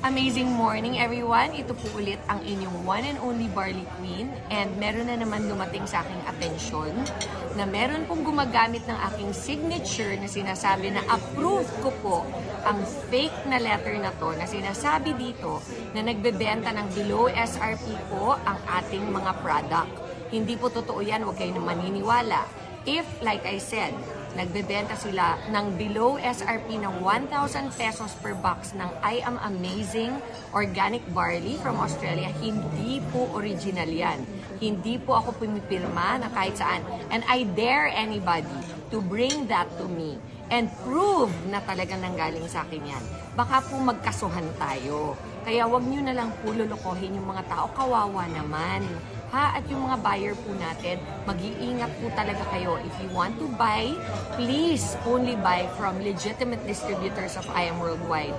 Amazing morning everyone! Ito po ulit ang inyong one and only Barley Queen and meron na naman dumating sa aking atensyon na meron pong gumagamit ng aking signature na sinasabi na approve ko po ang fake na letter na to na sinasabi dito na nagbebenta ng below SRP po ang ating mga product. Hindi po totoo yan, huwag kayo na maniniwala. If, like I said, nagbebenta sila ng below SRP ng 1,000 pesos per box ng I Am Amazing Organic Barley from Australia, hindi po original yan. Hindi po ako pumipirma na kahit saan. And I dare anybody to bring that to me and prove na talagang nanggaling sa akin yan. Baka po magkasuhan tayo. Kaya wag nyo na lang po lulukohin yung mga tao. Kawawa naman. Ha? At yung mga buyer po natin, mag-iingat po talaga kayo. If you want to buy, please only buy from legitimate distributors of I Am Worldwide.